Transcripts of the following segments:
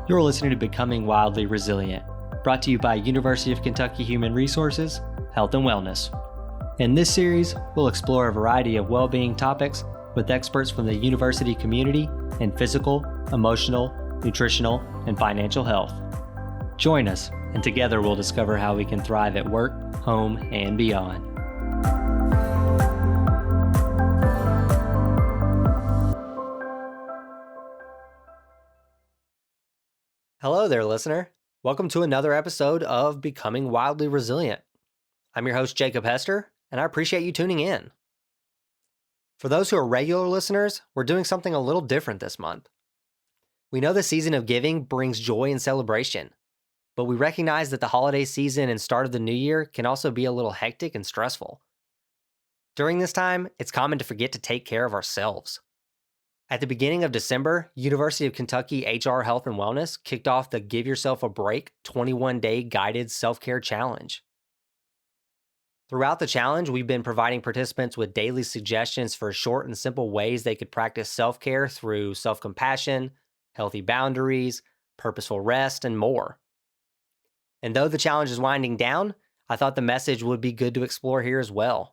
You're listening to Becoming Wildly Resilient, brought to you by University of Kentucky Human Resources, Health and Wellness. In this series, we'll explore a variety of well-being topics with experts from the university community in physical, emotional, nutritional, and financial health. Join us, and together we'll discover how we can thrive at work, home, and beyond. Hello there, listener. Welcome to another episode of Becoming Wildly Resilient. I'm your host, Jacob Hester, and I appreciate you tuning in. For those who are regular listeners, we're doing something a little different this month. We know the season of giving brings joy and celebration, but we recognize that the holiday season and start of the new year can also be a little hectic and stressful. During this time, it's common to forget to take care of ourselves. At the beginning of December, University of Kentucky HR Health and Wellness kicked off the Give Yourself a Break 21-day guided self-care challenge. Throughout the challenge, we've been providing participants with daily suggestions for short and simple ways they could practice self-care through self-compassion, healthy boundaries, purposeful rest, and more. And though the challenge is winding down, I thought the message would be good to explore here as well.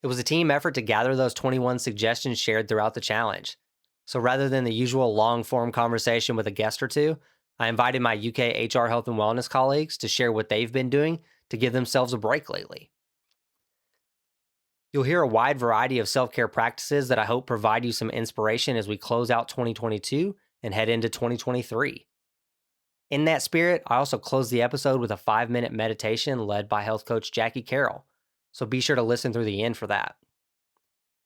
It was a team effort to gather those 21 suggestions shared throughout the challenge. So rather than the usual long-form conversation with a guest or two, I invited my UK HR Health and Wellness colleagues to share what they've been doing to give themselves a break lately. You'll hear a wide variety of self-care practices that I hope provide you some inspiration as we close out 2022 and head into 2023. In that spirit, I also close the episode with a 5-minute meditation led by health coach Jackie Carroll. So be sure to listen through the end for that.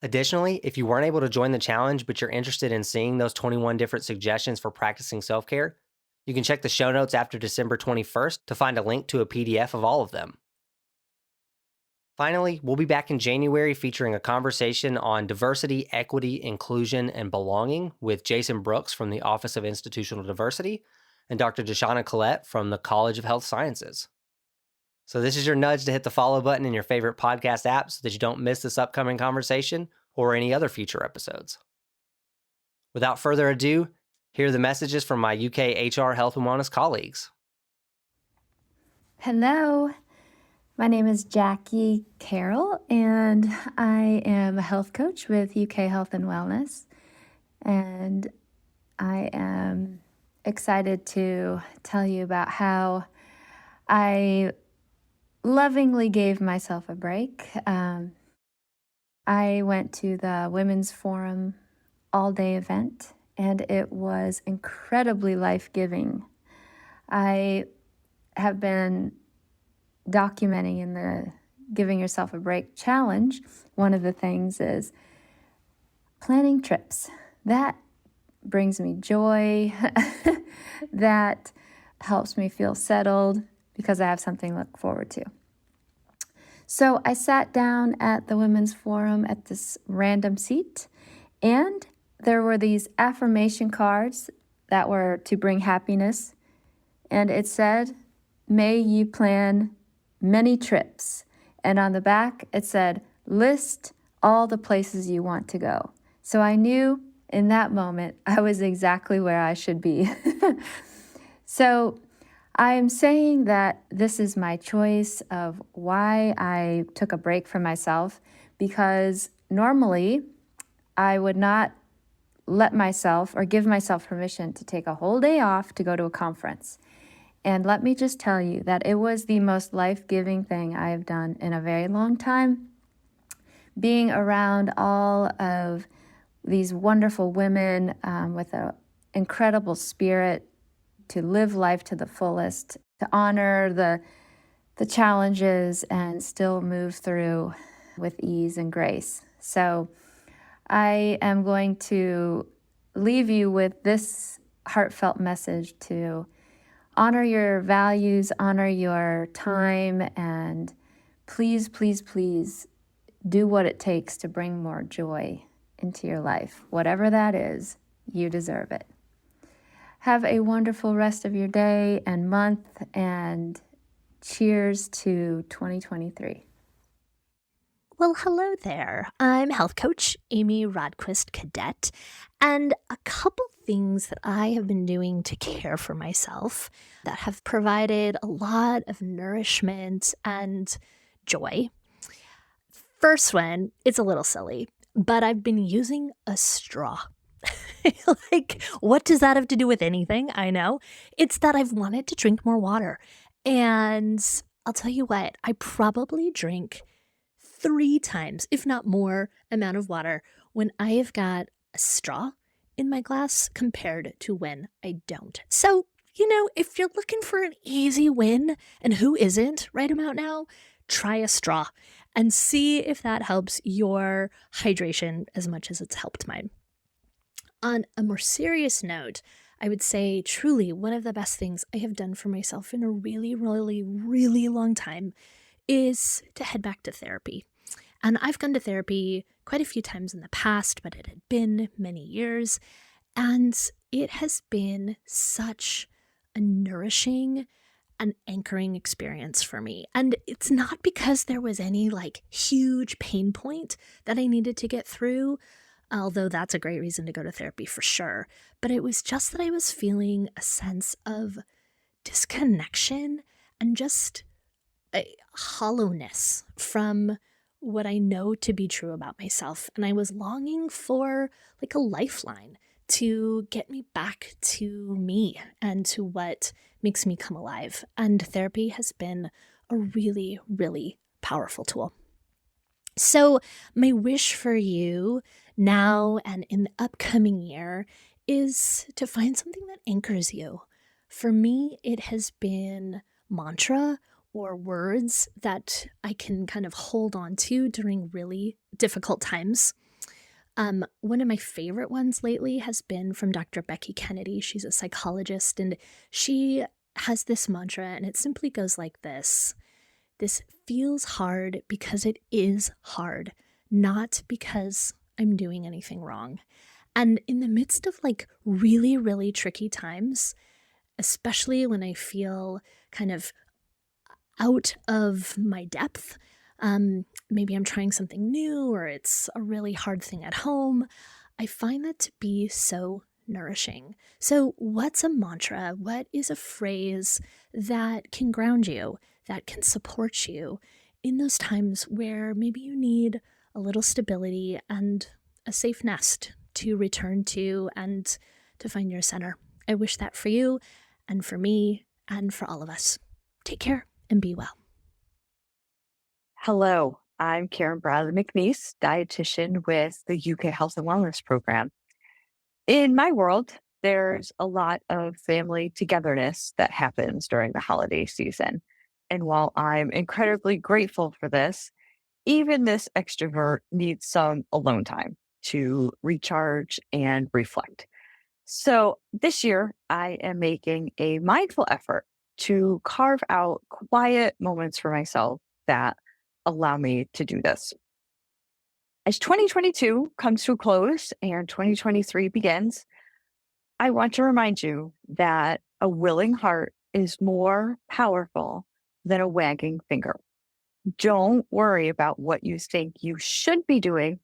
Additionally, if you weren't able to join the challenge, but you're interested in seeing those 21 different suggestions for practicing self-care, you can check the show notes after December 21st to find a link to a PDF of all of them. Finally, we'll be back in January featuring a conversation on diversity, equity, inclusion, and belonging with Jason Brooks from the Office of Institutional Diversity and Dr. Deshauna Collette from the College of Health Sciences. So this is your nudge to hit the follow button in your favorite podcast app so that you don't miss this upcoming conversation or any other future episodes. Without further ado, here are the messages from my UK HR Health and Wellness colleagues. Hello, my name is Jackie Carroll, and I am a health coach with UK Health and Wellness, and I am excited to tell you about how I lovingly gave myself a break. I went to the Women's Forum all-day event, and it was incredibly life-giving. I have been documenting in the Giving Yourself a Break challenge. One of the things is planning trips. That brings me joy. That helps me feel settled because I have something to look forward to. So I sat down at the Women's Forum at this random seat, and there were these affirmation cards that were to bring happiness, and it said, "May you plan many trips." And on the back, it said, "List all the places you want to go." So I knew in that moment I was exactly where I should be. So I am saying that this is my choice of why I took a break for myself, because normally I would not let myself or give myself permission to take a whole day off to go to a conference. And let me just tell you that it was the most life-giving thing I have done in a very long time. Being around all of these wonderful women with an incredible spirit to live life to the fullest, to honor the challenges and still move through with ease and grace. So I am going to leave you with this heartfelt message to honor your values, honor your time, and please, please, please do what it takes to bring more joy into your life. Whatever that is, you deserve it. Have a wonderful rest of your day and month, and cheers to 2023. Well, hello there. I'm health coach Amy Rodquist Cadet, And a couple things that I have been doing to care for myself that have provided a lot of nourishment and joy. First one, it's a little silly, but I've been using a straw. Like, what does that have to do with anything? I know. It's that I've wanted to drink more water. And I'll tell you what, I probably drink 3 times, if not more, amount of water when I have got a straw in my glass compared to when I don't. So, if you're looking for an easy win, and who isn't right about now, try a straw and see if that helps your hydration as much as it's helped mine. On a more serious note, I would say truly one of the best things I have done for myself in a really, really, really long time is to head back to therapy. And I've gone to therapy quite a few times in the past, but it had been many years. And it has been such a nourishing and anchoring experience for me. And it's not because there was any huge pain point that I needed to get through, although that's a great reason to go to therapy for sure. But it was just that I was feeling a sense of disconnection and just a hollowness from what I know to be true about myself. And I was longing for a lifeline to get me back to me and to what makes me come alive. And therapy has been a really, really powerful tool. So my wish for you now and in the upcoming year is to find something that anchors you. For me, it has been mantra or words that I can kind of hold on to during really difficult times. One of my favorite ones lately has been from Dr. Becky Kennedy. She's a psychologist, and she has this mantra, and it simply goes like this: this feels hard because it is hard, not because I'm doing anything wrong. And in the midst of really, really tricky times, especially when I feel kind of out of my depth, maybe I'm trying something new or it's a really hard thing at home, I find that to be so nourishing. So what's a mantra? What is a phrase that can ground you, that can support you in those times where maybe you need a little stability and a safe nest to return to and to find your center? I wish that for you and for me and for all of us. Take care and be well. Hello, I'm Karen Bradley McNeese, dietitian with the UK Health and Wellness Program. In my world, there's a lot of family togetherness that happens during the holiday season. And while I'm incredibly grateful for this, even this extrovert needs some alone time to recharge and reflect. So this year, I am making a mindful effort to carve out quiet moments for myself that allow me to do this. As 2022 comes to a close and 2023 begins, I want to remind you that a willing heart is more powerful than a wagging finger. Don't worry about what you think you should be doing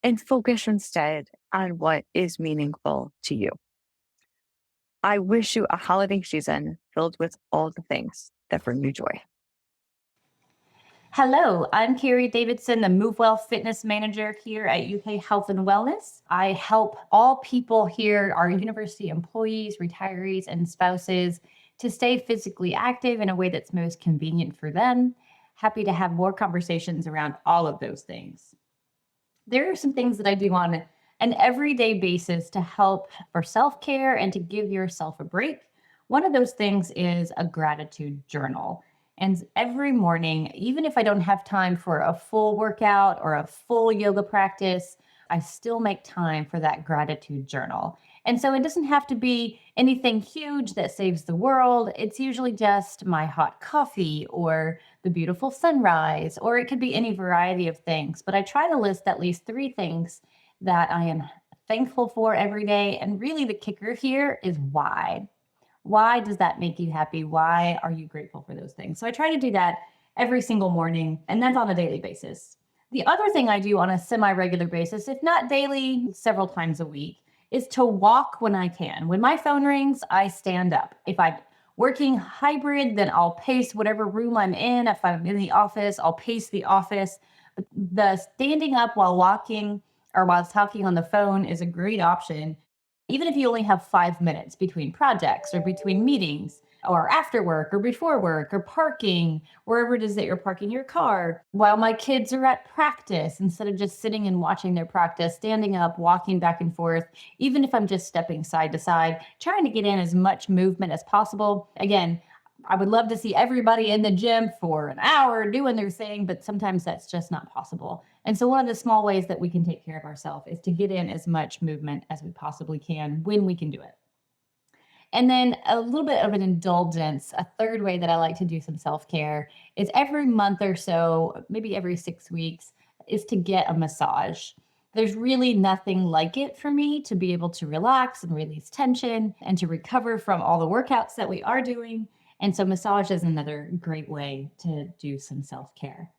and focus instead on what is meaningful to you. I wish you a holiday season filled with all the things that bring you joy. Hello, I'm Carrie Davidson, the MoveWell Fitness Manager here at UK Health and Wellness. I help all people here, our university employees, retirees, and spouses, to stay physically active in a way that's most convenient for them. Happy to have more conversations around all of those things. There are some things that I do on an everyday basis to help for self-care and to give yourself a break. One of those things is a gratitude journal. And every morning, even if I don't have time for a full workout or a full yoga practice, I still make time for that gratitude journal. And so it doesn't have to be anything huge that saves the world. It's usually just my hot coffee or the beautiful sunrise, or it could be any variety of things. But I try to list at least 3 things that I am thankful for every day. And really, the kicker here is why. Why does that make you happy? Why are you grateful for those things? So I try to do that every single morning, and that's on a daily basis. The other thing I do on a semi-regular basis, if not daily, several times a week, is to walk when I can. When my phone rings, I stand up. If I'm working hybrid, then I'll pace whatever room I'm in. If I'm in the office, I'll pace the office. But the standing up while walking or while talking on the phone is a great option. Even if you only have 5 minutes between projects or between meetings or after work or before work or parking, wherever it is that you're parking your car, while my kids are at practice, instead of just sitting and watching their practice, standing up, walking back and forth, even if I'm just stepping side to side, trying to get in as much movement as possible. Again, I would love to see everybody in the gym for an hour doing their thing, but sometimes that's just not possible. And so one of the small ways that we can take care of ourselves is to get in as much movement as we possibly can when we can do it. And then a little bit of an indulgence, a third way that I like to do some self-care is every month or so, maybe every 6 weeks, is to get a massage. There's really nothing like it for me to be able to relax and release tension and to recover from all the workouts that we are doing. And so massage is another great way to do some self-care.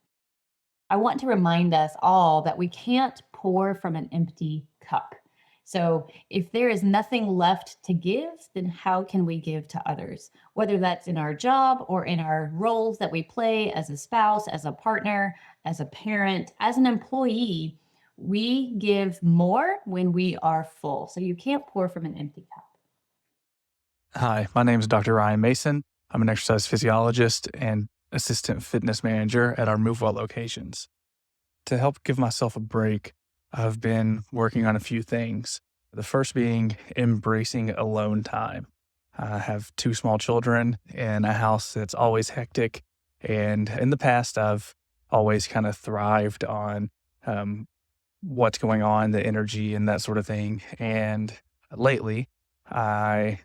I want to remind us all that we can't pour from an empty cup. So if there is nothing left to give, then how can we give to others? Whether that's in our job or in our roles that we play as a spouse, as a partner, as a parent, as an employee, we give more when we are full. So you can't pour from an empty cup. Hi, my name is Dr. Ryan Mason. I'm an exercise physiologist and assistant fitness manager at our MoveWell locations. To help give myself a break, I've been working on a few things. The first being embracing alone time. I have 2 small children in a house that's always hectic. And in the past, I've always kind of thrived on what's going on, the energy and that sort of thing. And lately, I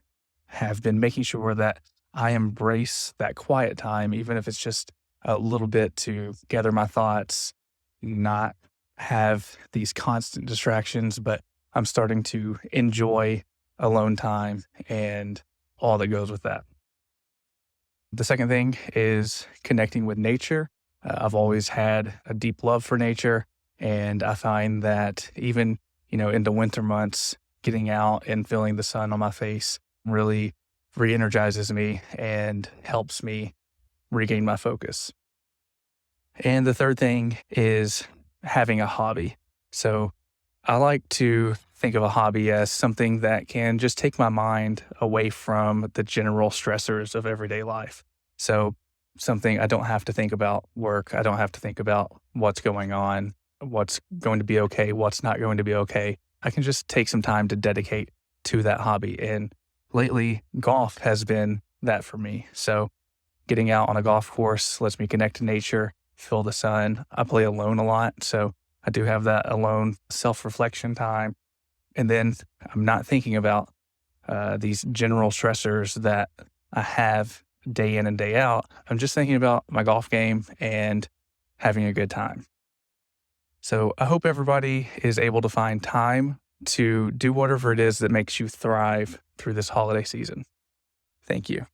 have been making sure that I embrace that quiet time, even if it's just a little bit to gather my thoughts, not have these constant distractions, but I'm starting to enjoy alone time and all that goes with that. The second thing is connecting with nature. I've always had a deep love for nature, and I find that even, in the winter months, getting out and feeling the sun on my face really re-energizes me and helps me regain my focus. And the third thing is having a hobby. So I like to think of a hobby as something that can just take my mind away from the general stressors of everyday life. So something I don't have to think about work. I don't have to think about what's going on, what's going to be okay, what's not going to be okay. I can just take some time to dedicate to that hobby. And lately, golf has been that for me. So getting out on a golf course lets me connect to nature, feel the sun. I play alone a lot, so I do have that alone self-reflection time. And then I'm not thinking about these general stressors that I have day in and day out. I'm just thinking about my golf game and having a good time. So I hope everybody is able to find time to do whatever it is that makes you thrive through this holiday season. Thank you.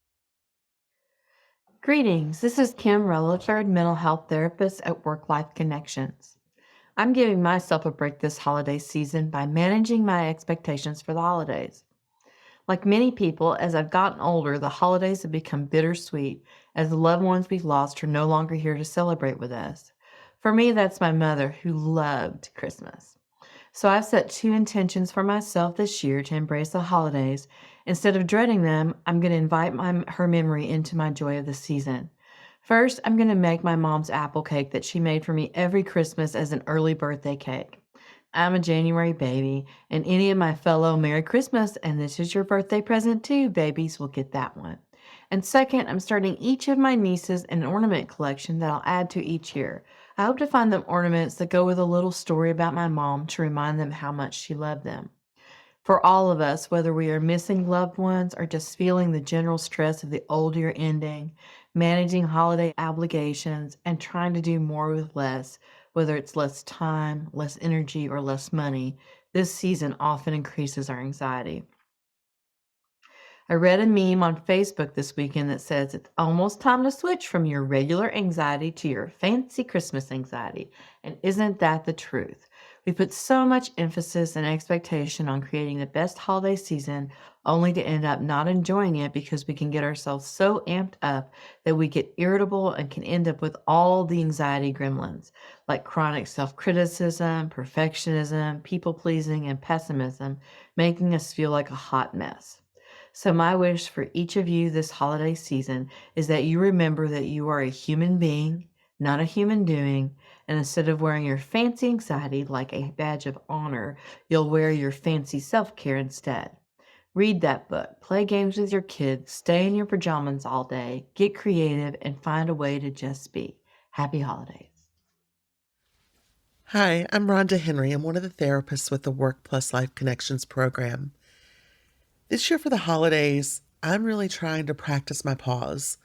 Greetings. This is Kim Relaford, mental health therapist at Work Life Connections. I'm giving myself a break this holiday season by managing my expectations for the holidays. Like many people, as I've gotten older, the holidays have become bittersweet as the loved ones we've lost are no longer here to celebrate with us. For me, that's my mother who loved Christmas. So I've set 2 intentions for myself this year to embrace the holidays. Instead of dreading them, I'm going to invite her memory into my joy of the season. First, I'm going to make my mom's apple cake that she made for me every Christmas as an early birthday cake. I'm a January baby, and any of my fellow Merry Christmas and this is your birthday present too babies will get that one. And second, I'm starting each of my nieces an ornament collection that I'll add to each year. I hope to find them ornaments that go with a little story about my mom to remind them how much she loved them. For all of us, whether we are missing loved ones or just feeling the general stress of the old year ending, managing holiday obligations, and trying to do more with less, whether it's less time, less energy, or less money, this season often increases our anxiety. I read a meme on Facebook this weekend that says it's almost time to switch from your regular anxiety to your fancy Christmas anxiety. And isn't that the truth? We put so much emphasis and expectation on creating the best holiday season, only to end up not enjoying it because we can get ourselves so amped up that we get irritable and can end up with all the anxiety gremlins, like chronic self-criticism, perfectionism, people-pleasing, and pessimism, making us feel like a hot mess. So my wish for each of you this holiday season is that you remember that you are a human being, not a human doing, and instead of wearing your fancy anxiety like a badge of honor, you'll wear your fancy self-care instead. Read that book, play games with your kids, stay in your pajamas all day, get creative, and find a way to just be. Happy holidays. Hi, I'm Rhonda Henry. I'm one of the therapists with the Work Plus Life Connections program. This year for the holidays, I'm really trying to practice my pause.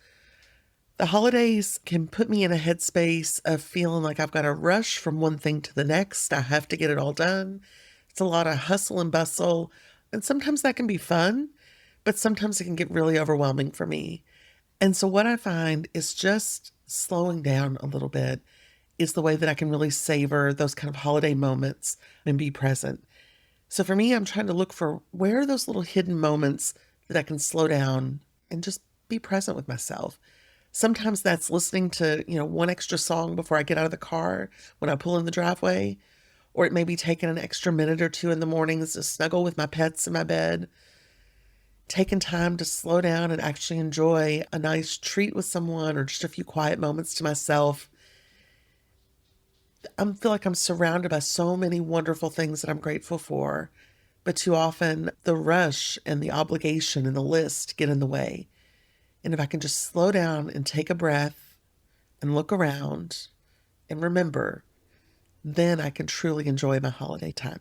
The holidays can put me in a headspace of feeling like I've got to rush from one thing to the next. I have to get it all done. It's a lot of hustle and bustle, and sometimes that can be fun, but sometimes it can get really overwhelming for me. And so what I find is just slowing down a little bit is the way that I can really savor those kind of holiday moments and be present. So for me, I'm trying to look for where are those little hidden moments that I can slow down and just be present with myself. Sometimes that's listening to, one extra song before I get out of the car when I pull in the driveway, or it may be taking an extra minute or two in the mornings to snuggle with my pets in my bed, taking time to slow down and actually enjoy a nice treat with someone or just a few quiet moments to myself. I feel like I'm surrounded by so many wonderful things that I'm grateful for, but too often the rush and the obligation and the list get in the way. And if I can just slow down and take a breath and look around and remember, then I can truly enjoy my holiday time.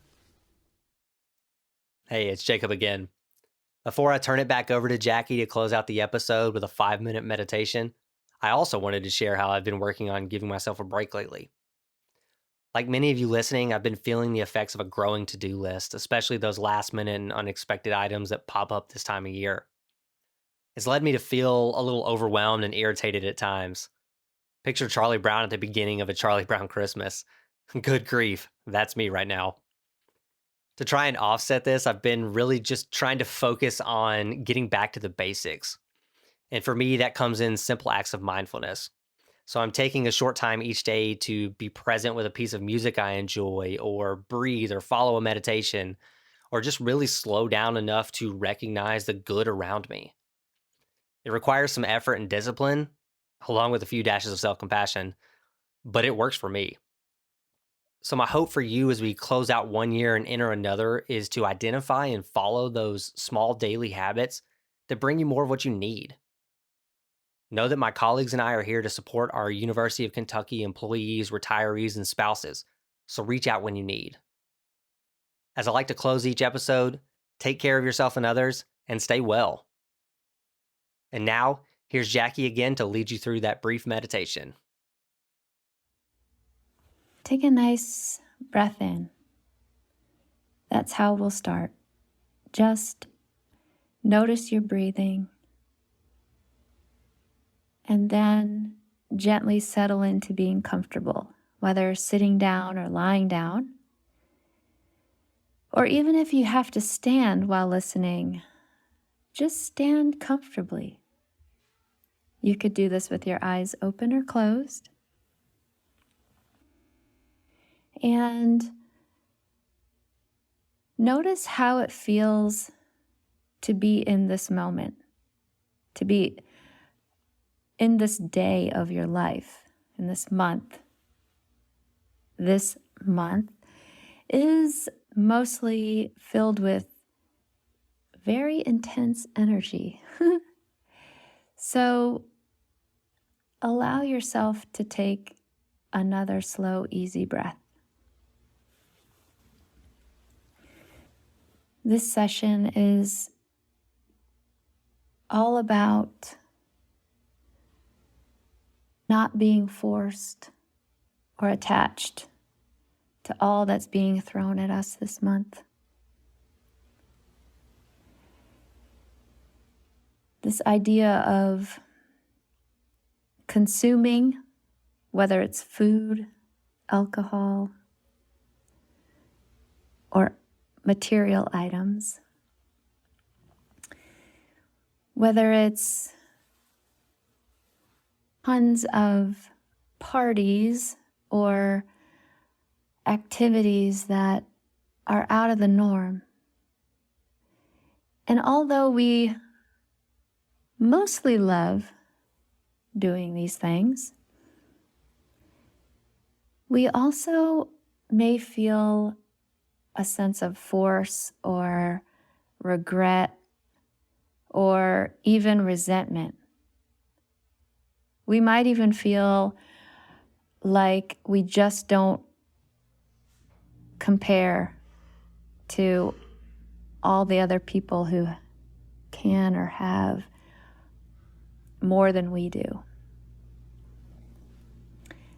Hey, it's Jacob again. Before I turn it back over to Jackie to close out the episode with a 5-minute meditation, I also wanted to share how I've been working on giving myself a break lately. Like many of you listening, I've been feeling the effects of a growing to-do list, especially those last-minute and unexpected items that pop up this time of year. It's led me to feel a little overwhelmed and irritated at times. Picture Charlie Brown at the beginning of a Charlie Brown Christmas. Good grief, that's me right now. To try and offset this, I've been really just trying to focus on getting back to the basics. And for me, that comes in simple acts of mindfulness. So I'm taking a short time each day to be present with a piece of music I enjoy, or breathe, or follow a meditation, or just really slow down enough to recognize the good around me. It requires some effort and discipline, along with a few dashes of self-compassion, but it works for me. So my hope for you as we close out one year and enter another is to identify and follow those small daily habits that bring you more of what you need. Know that my colleagues and I are here to support our University of Kentucky employees, retirees, and spouses, so reach out when you need. As I like to close each episode, take care of yourself and others, and stay well. And now, here's Jackie again to lead you through that brief meditation. Take a nice breath in. That's how we'll start. Just notice your breathing. And then gently settle into being comfortable, whether sitting down or lying down. Or even if you have to stand while listening, just stand comfortably. You could do this with your eyes open or closed. And notice how it feels to be in this moment, to be in this day of your life, in this month. This month is mostly filled with very intense energy. So allow yourself to take another slow, easy breath. This session is all about not being forced or attached to all that's being thrown at us this month. This idea of consuming, whether it's food, alcohol, or material items. Whether it's tons of parties or activities that are out of the norm. And although we mostly love doing these things, we also may feel a sense of force or regret or even resentment. We might even feel like we just don't compare to all the other people who can or have more than we do.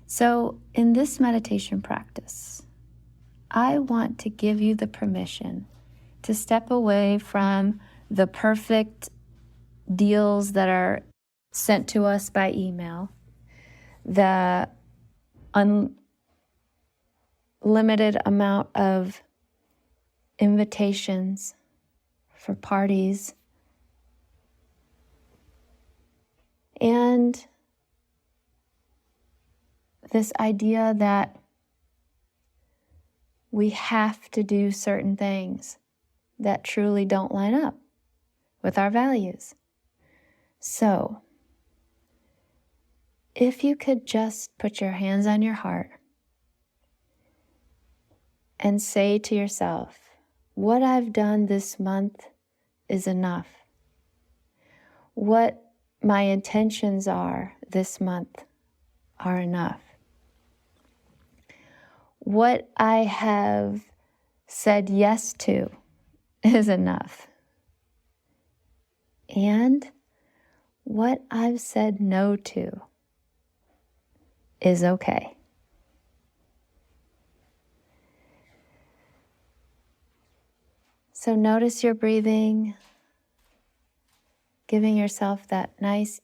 So in this meditation practice, I want to give you the permission to step away from the perfect deals that are sent to us by email, the unlimited amount of invitations for parties, and this idea that we have to do certain things that truly don't line up with our values. So, if you could just put your hands on your heart and say to yourself, what I've done this month is enough. What my intentions are this month are enough. What I have said yes to is enough. And what I've said no to is okay. So notice your breathing, giving yourself that nice,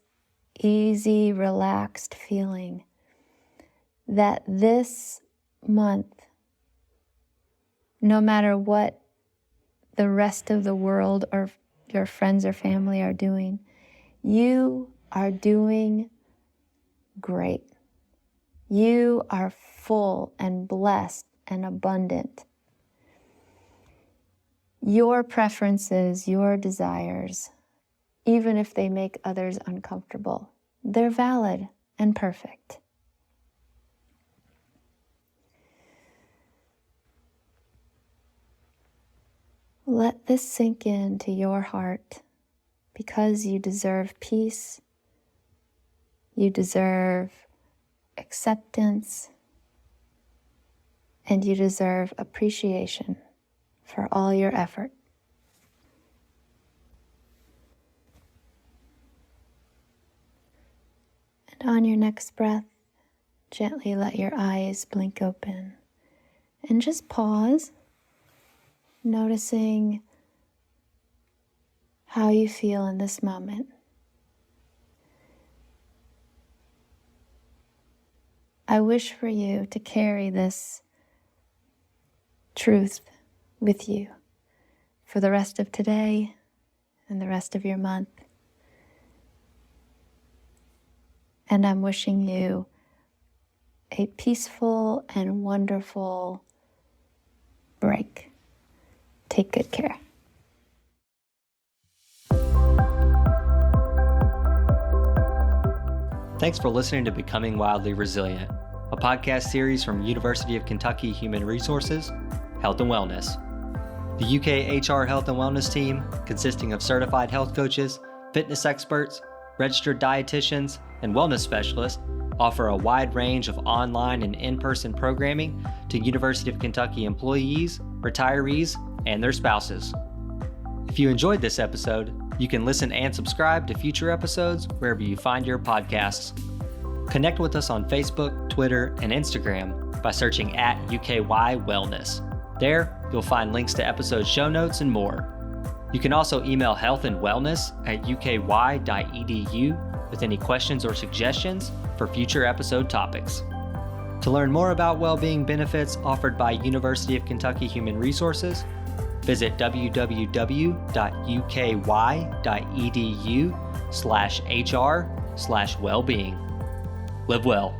easy, relaxed feeling that this month, no matter what the rest of the world or your friends or family are doing, you are doing great. You are full and blessed and abundant. Your preferences, your desires, even if they make others uncomfortable, they're valid and perfect. Let this sink into your heart because you deserve peace, you deserve acceptance, and you deserve appreciation for all your effort. And on your next breath, gently let your eyes blink open and just pause, noticing how you feel in this moment. I wish for you to carry this truth with you for the rest of today and the rest of your month. And I'm wishing you a peaceful and wonderful break. Take good care. Thanks for listening to Becoming Wildly Resilient, a podcast series from University of Kentucky Human Resources, Health and Wellness. The UK HR Health and Wellness team, consisting of certified health coaches, fitness experts, registered dietitians, and wellness specialists, offer a wide range of online and in-person programming to University of Kentucky employees, retirees, and their spouses. If you enjoyed this episode, you can listen and subscribe to future episodes wherever you find your podcasts. Connect with us on Facebook, Twitter, and Instagram by searching @UKY Wellness. There, you'll find links to episode show notes and more. You can also email healthandwellness@uky.edu with any questions or suggestions for future episode topics. To learn more about well-being benefits offered by University of Kentucky Human Resources, visit www.uky.edu/hr/wellbeing. Live well.